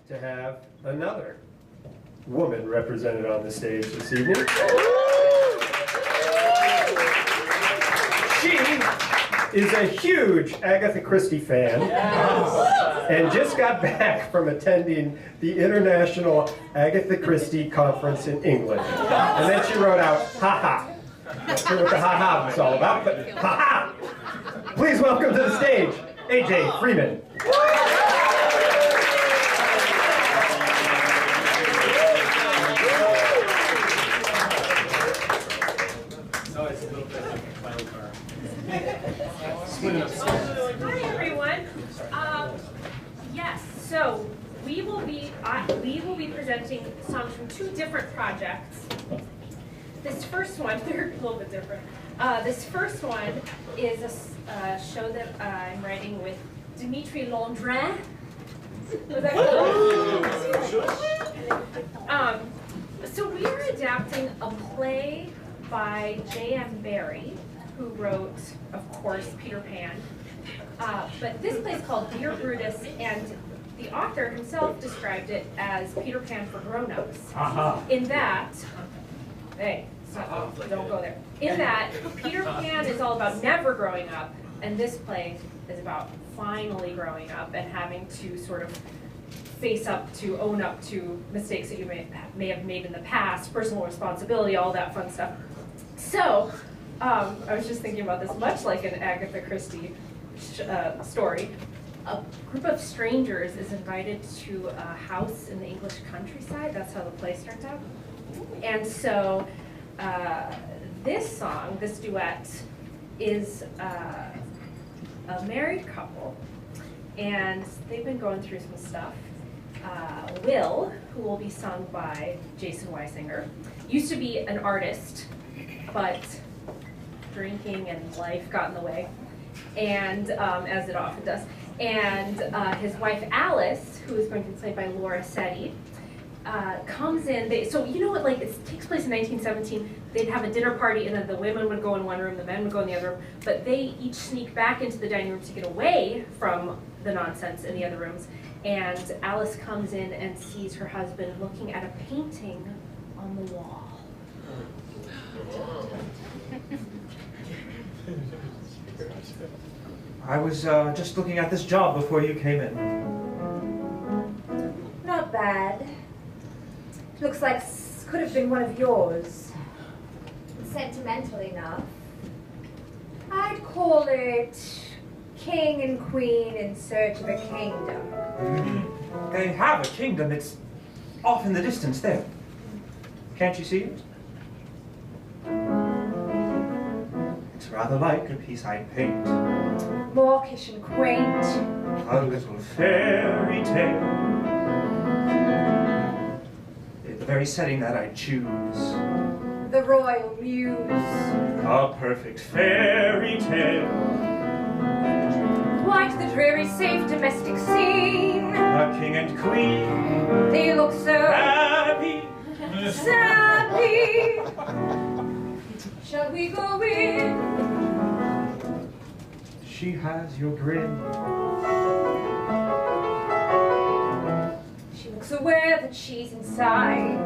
to have another woman represented on the stage this evening. She is a huge Agatha Christie fan and just got back from attending the International Agatha Christie Conference in England. And then she wrote out, ha-ha. Not sure what the ha-ha was all about, but ha-ha! Please welcome to the stage, AJ Freeman. Hi everyone. Yes, so we will be presenting songs from two different projects. This first one, they're a little bit different. This first one is a show that I'm writing with Dimitri Landrain. Was that cool? So we are adapting a play by J.M. Barrie, who wrote, of course, Peter Pan. But this play is called Dear Brutus, and the author himself described it as Peter Pan for grown-ups. In that, hey, don't go there. In that, Peter Pan is all about never growing up, and this play is about finally growing up and having to sort of face up to, own up to mistakes that you may have made in the past, personal responsibility, all that fun stuff. So, I was just thinking about this, much like an Agatha Christie story. A group of strangers is invited to a house in the English countryside. That's how the play starts out. And so this song, this duet, is a married couple, and they've been going through some stuff. Will, who will be sung by Jason Weisinger, used to be an artist, but drinking and life got in the way, and as it often does. And his wife Alice, who is going to be played by Cetti, comes in. So you know what? Like, it takes place in 1917. They'd have a dinner party, and then the women would go in one room, the men would go in the other room. But they each sneak back into the dining room to get away from the nonsense in the other rooms. And Alice comes in and sees her husband looking at a painting on the wall. I was just looking at this job before you came in. Not bad. Looks like could have been one of yours. Sentimental enough. I'd call it King and Queen in Search of a Kingdom. They have a kingdom. It's off in the distance there. Can't you see it? It's rather like a piece I'd paint. Mawkish and quaint. A little fairy tale. The very setting that I choose. The royal muse. A perfect fairy tale. Quite the dreary, safe domestic scene. A king and queen. They look so happy. Sappy. Shall we go in? She has your grin. She looks aware that she's inside.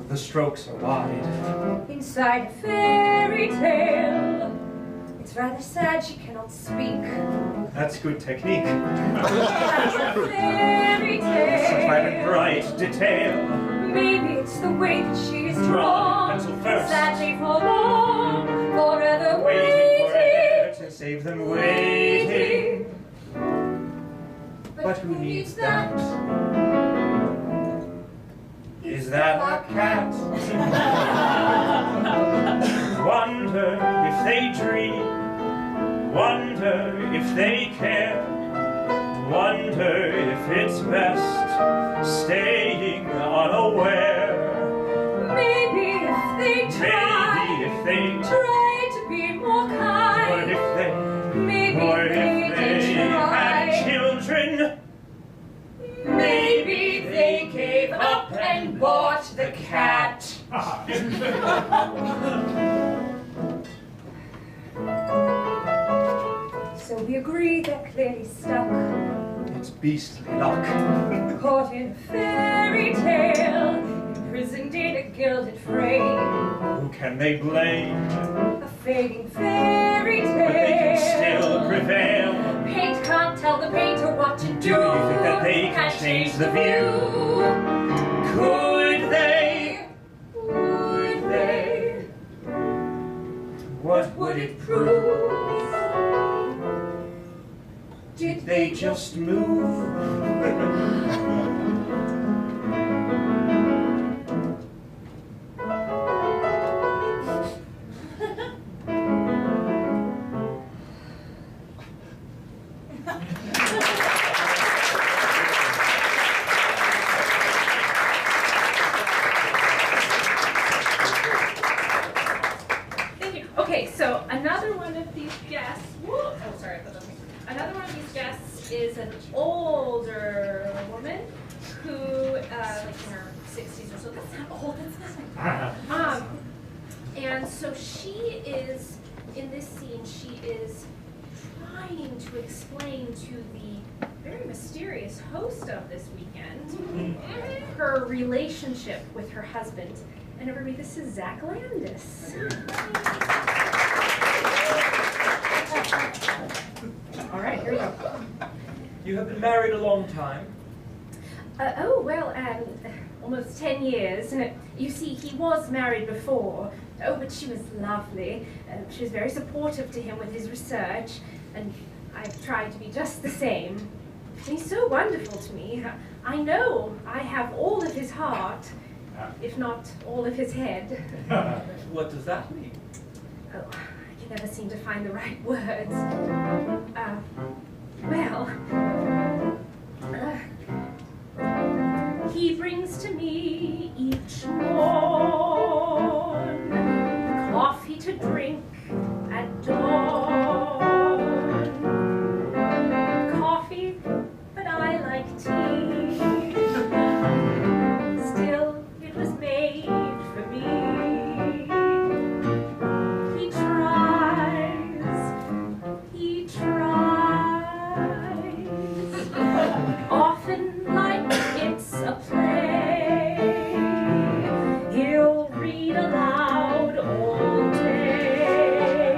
The strokes are wide. Inside a fairy tale. It's rather sad she cannot speak. That's good technique. Fairy tale. Such vibrant, bright detail. Maybe it's the way that she is drawn. Pencil first. Sadly forlorn. Forever Waiting for waiting. to save them waiting. But who needs that? Is that a cat? Wonder if they dream. Wonder if they care. Wonder if it's best staying unaware. Maybe if they try. Maybe if they try to be more kind. Or if they Maybe or if they try. had children. Maybe they gave up and bought the cat. So we agree they're clearly stuck. one's beastly luck. Caught in a fairy tale, imprisoned in a gilded frame. Who can they blame? A fading fairy tale. But they can still prevail. Paint can't tell the painter what to do. Do you think that they can change the view? Could they? Would they? What would it prove? Did They just move. Thank you. Okay, so another one of these guests, another one of these guests is an older woman who, like in her 60s or so. That's not old, that's not. And so she is, in this scene, she is trying to explain to the very mysterious host of this weekend her relationship with her husband. And everybody, this is Zach Landis. All right, here we go. You have been married a long time. Almost 10 years. You see, he was married before. Oh, but she was lovely. She was very supportive to him with his research, and I've tried to be just the same. And he's so wonderful to me. I know I have all of his heart, if not all of his head. What does that mean? Oh, I can never seem to find the right words. He brings to me each morn coffee to drink at dawn. Coffee, but I like tea. Still, it was made for me. He tries, often like it's a play. He'll read aloud all day,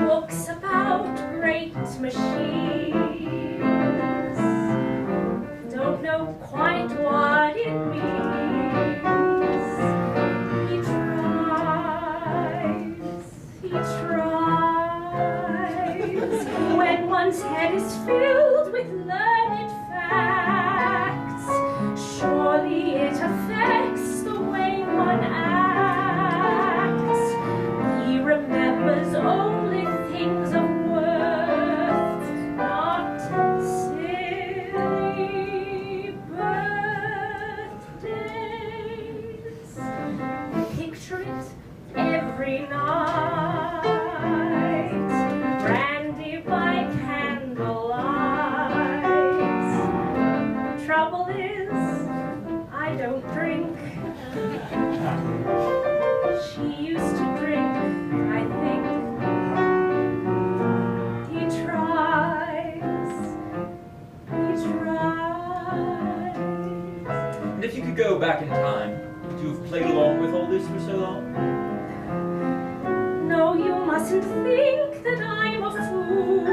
books about great machines. Don't know quite what it means. He tries. When one's head is filled with learned facts, surely it affects the way one acts. He remembers only things of worth, not silly birthdays. Picture it every night, brandy by candlelight. Trouble is, I don't drink. She used to drink, I think. He tries. And if you could go back in time, would you have played along with all this for so long? No, you mustn't think that I'm a fool.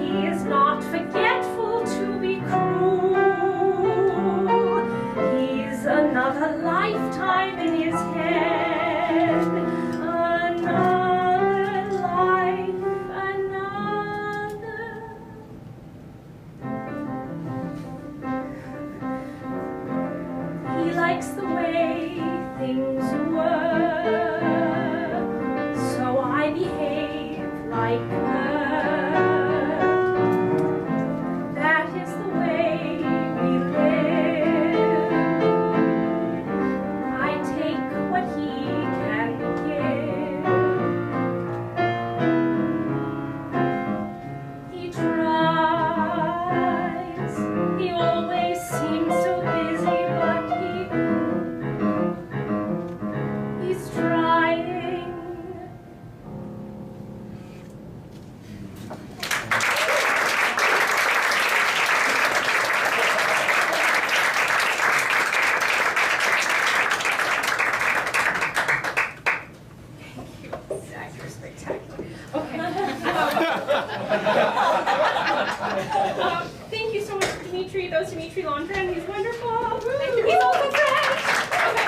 He is not forgetful to be cruel. He's another lifetime in his head. Another life, another. He likes the way things were, so I behave like her. That is the way we live. I take what he can give. He tries. He always seems so busy, but he meet those Dimitri Landrain. He's wonderful. He's also French. Okay.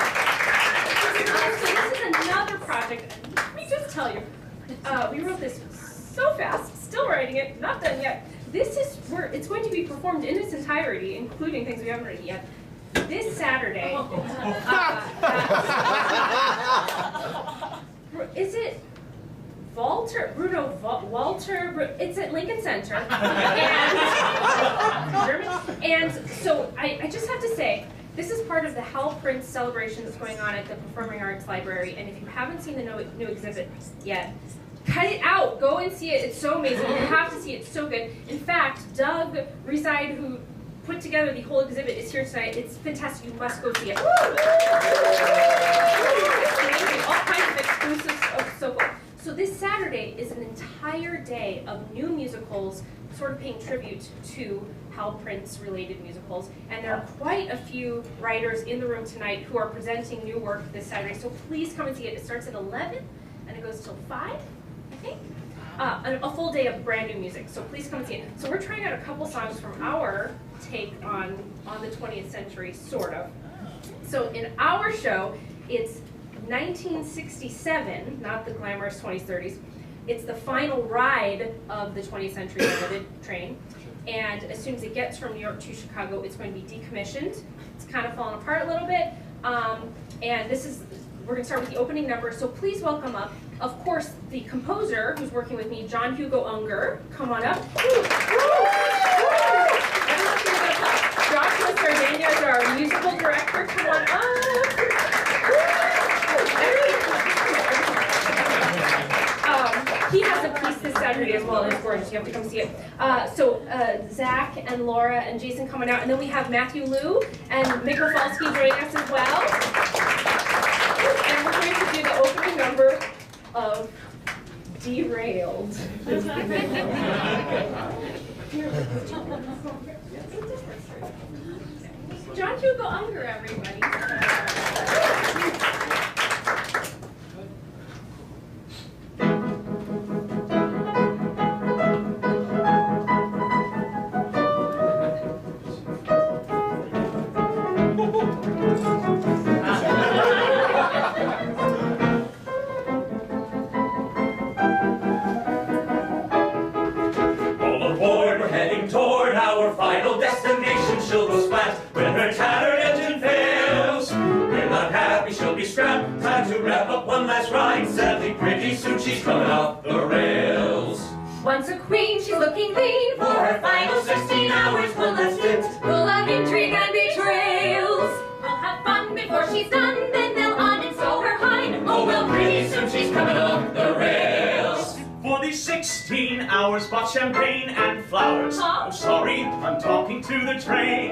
So this is another project. Let me just tell you, we wrote this so fast, still writing it, not done yet. This is where it's going to be performed in its entirety, including things we haven't written yet. This Saturday. Is it Walter? It's at Lincoln Center. And so I just have to say, this is part of the Hal Prince celebration that's going on at the Performing Arts Library. And if you haven't seen the new exhibit yet, cut it out. Go and see it. It's so amazing. You have to see it. It's so good. In fact, Doug Reside, who put together the whole exhibit, is here tonight. It's fantastic. You must go see it. It's amazing. All kinds of exclusives. Oh, so cool. So this Saturday is an entire day of new musicals, sort of paying tribute to Hal Prince-related musicals. And there are quite a few writers in the room tonight who are presenting new work this Saturday. So please come and see it. It starts at 11 and it goes till 5, I think. A full day of brand new music. So please come and see it. So we're trying out a couple songs from our take on the 20th century, sort of. So in our show, it's 1967, not the glamorous 20s, 30s. It's the final ride of the 20th Century Limited train. And as soon as it gets from New York to Chicago, it's going to be decommissioned. It's kind of fallen apart a little bit. And we're going to start with the opening number. So please welcome up, of course, the composer who's working with me, Jon Hugo Ungar. Come on up. Joshua Cerdenia is our musical director. Come on up. He has a piece this Saturday as well, and it's gorgeous. You have to come see it. So Zach and Laura and Jason coming out, and then we have Matthew Liu and Mick Rafalski joining us as well. And we're going to do the opening number of Derailed. Jon Hugo Ungar, everybody. Final destination, she'll go splat when her tattered engine fails. We're not happy, she'll be scrapped. Time to wrap up one last ride. Sadly, pretty soon she's coming off the rails. Once a queen, she's looking lean for her final 16 hours full of stint, full of intrigue and betrayals. We'll have fun before she's done, then they'll uninstall her hide. Oh well, pretty soon she's coming off the rails. For these 16 hours, bought champagne and flowers. Huh? Oh, sorry, I'm talking to the train.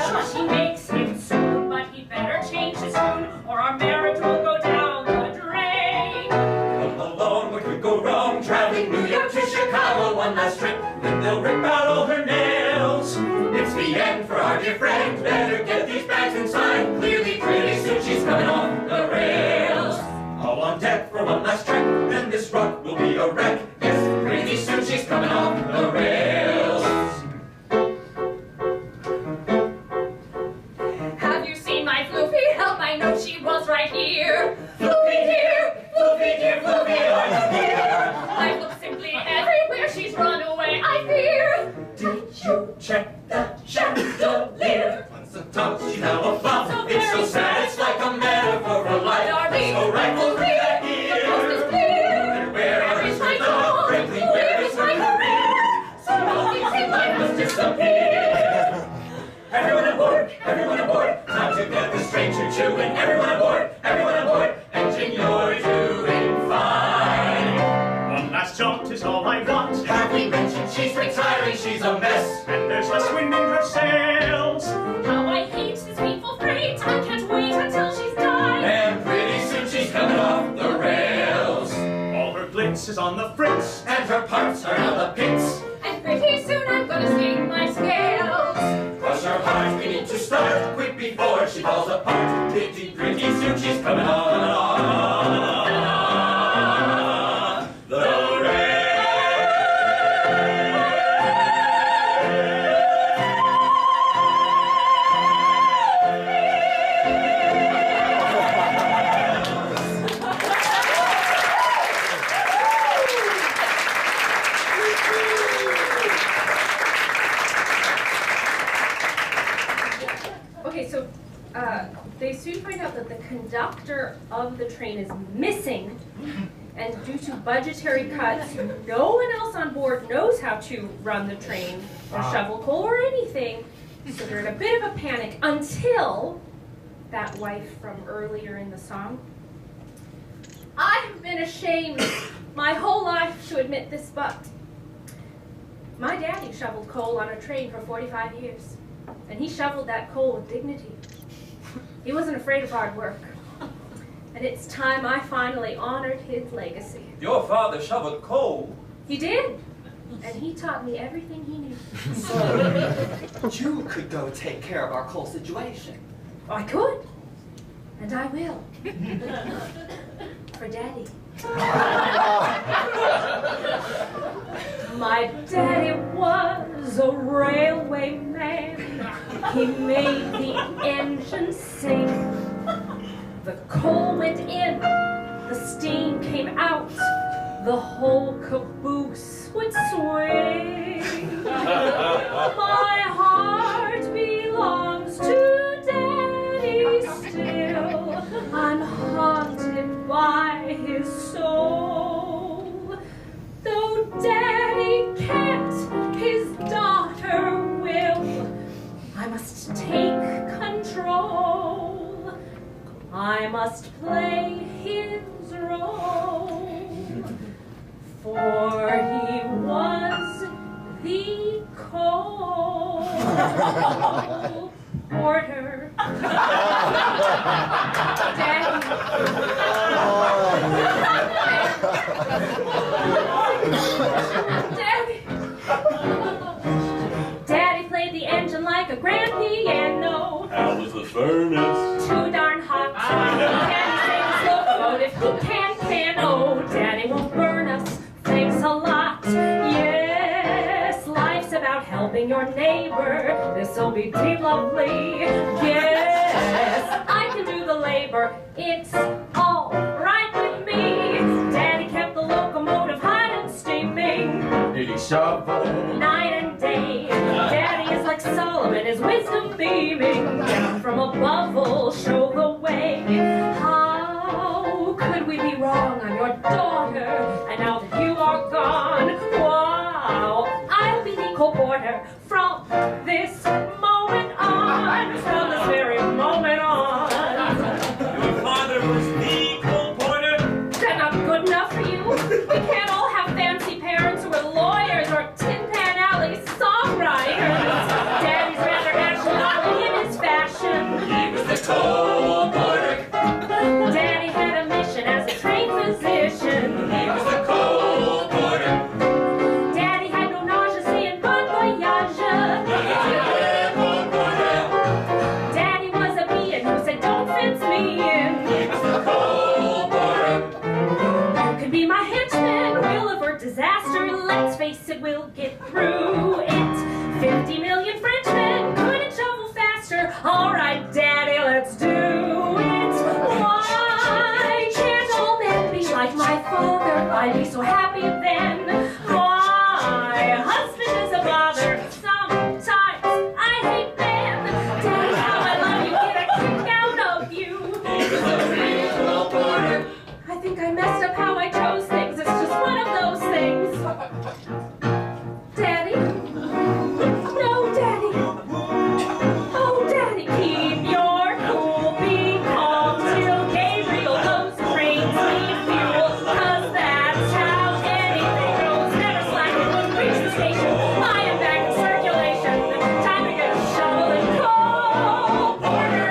Sure, she makes him soon, but he better change his tune, or our marriage will go down the drain. Come along, what could go wrong? Traveling New York to Chicago, one last trip, then they'll rip out all her nails. It's the end for our dear friend, better get these bags inside. Clearly, pretty soon she's coming off the rails. All on deck for one last trek, then this rock will be a wreck. Yes, pretty soon she's coming off the rails. Have you seen my Floofy? Help, I know she was right here. Floofy dear, Floofy dear, Floofy, are you here? I've looked simply everywhere, she's run away, I fear. Did you check that chandelier? Once a top, she's now a flop. It's so sad, it's like a metaphor for life. Darling, So rifle through that ear. the coast is clear. And where is my goal? dog? Frankly, where is my career? So all things in life must disappear. Everyone aboard, time to get this train choo-chooing. Everyone aboard, engine, you're doing fine. One last jump is all I want. Have we mentioned she's retiring? She's a mess, and there's less wind in her sails. How I hate this painful freight, I can't wait until she's done. And pretty soon she's coming off the rails. All her glitz is on the fritz, and her parts are now the pits. And pretty soon I'm gonna swing my scales. Crush her heart, we need to start quick before she falls apart. Pretty soon she's coming on the rails. Okay, so they soon find out that the conductor of the train is missing, and due to budgetary cuts, no one else on board knows how to run the train or shovel coal or anything. So they're in a bit of a panic until that wife from earlier in the song. I've been ashamed my whole life to admit this, but my daddy shoveled coal on a train for 45 years, and he shoveled that coal with dignity. He wasn't afraid of hard work, and it's time I finally honored his legacy. Your father shoveled coal. He did, and he taught me everything he knew. So, you could go take care of our coal situation. I could, and I will. For Daddy. My daddy was a railway man. He made the engine sing. The coal went in, the steam came out, the whole caboose would swing. My heart belongs to Daddy still. I'm haunted by his soul. Though Daddy can't, his daughter will. I must take control. I must play his role. For he was the coal porter. Daddy. Daddy played the engine like a grand piano. How was the furnace? Too darn hot. Daddy saved his locomotive. He can. Oh, Daddy won't burn us. Thanks a lot. Yes, life's about helping your neighbor. This'll be deep lovely. Yes, I can do the labor. It's all right with me. Daddy kept the locomotive hot and steaming. Did he shovel? Night and day. Daddy is like Solomon, his wisdom beaming. Down from above will show the way. How could we be wrong? I'm your daughter, and now that you are gone, wow, I'll be the coal porter from this moment on. From this very moment on. Your father was the coal porter? Is that not good enough for you? We can't all have fancy parents who are lawyers or Tin Pan Alley songwriters. Daddy's rather national in his fashion. He was the coal porter. Daddy had a mission as a trained physician. He was the coal porter. Daddy had no nausea saying bon voyage. The coal porter. Daddy was a being who said don't fence me in. He was the coal porter. You can be my henchman, we'll avert disaster. Let's face it, we'll get through it. 50 million Frenchmen couldn't shovel faster. All right, Daddy, let's do it. Why can't all men be like my father? I'd be so happy then. My husband is a bother. Sometimes I hate men. Daddy, how I love you, get a kick out of you. He was the coal porter. I think I messed up how I chose things. It's just one of those things. Daddy? No, Daddy. Oh, Daddy, keep your cool. Be calm till Gabriel goes. Trains need fuel, 'cause that's how anything goes. Never slacking, reach the station. I am back in circulation. Time to get a shovel and coal porter.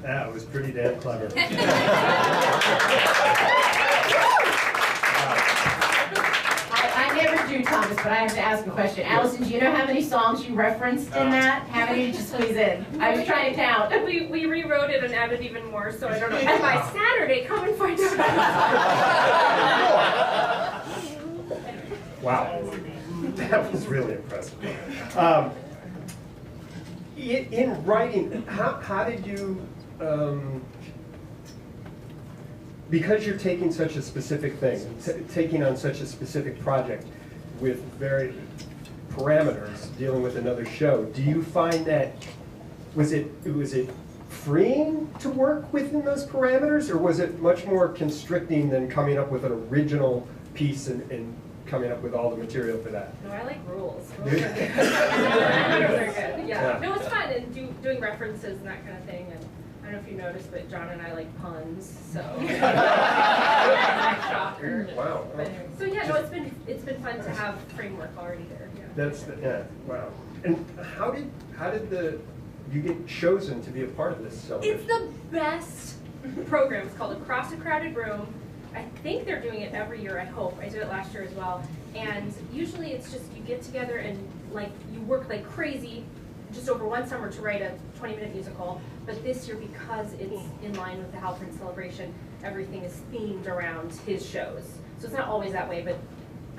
That was pretty damn clever. I never you, Thomas, but I have to ask a question. Allison, do you know how many songs you referenced in that? How many did you squeeze in? I was trying to count. We rewrote it and added even more, so I don't know. And by Saturday, come and find out. Wow, that was really impressive. In writing, how did you, because you're taking such a specific thing, taking on such a specific project with very parameters, dealing with another show, do you find that, was it freeing to work within those parameters, or was it much more constricting than coming up with an original piece and coming up with all the material for that? No, I like rules. Rules are good. Rules are good. Yeah. No, it's fun, and doing references and that kind of thing. And I don't know if you noticed, but John and I like puns, so. Shocker. Wow. So yeah, no, it's been fun to have framework already there. Yeah. Wow. And how did you get chosen to be a part of this celebration? It's the best program. It's called Across a Crowded Room. I think they're doing it every year, I hope. I did it last year as well. And usually it's just you get together and like you work like crazy just over one summer to write a 20-minute musical. But this year, because it's in line with the Halpern celebration, everything is themed around his shows. So it's not always that way, but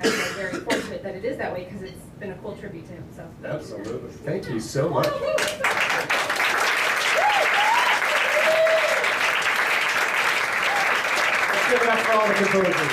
I'm very fortunate that it is that way because it's been a cool tribute to him. So Absolutely. Thank you so much. Let's give it up for all the composers.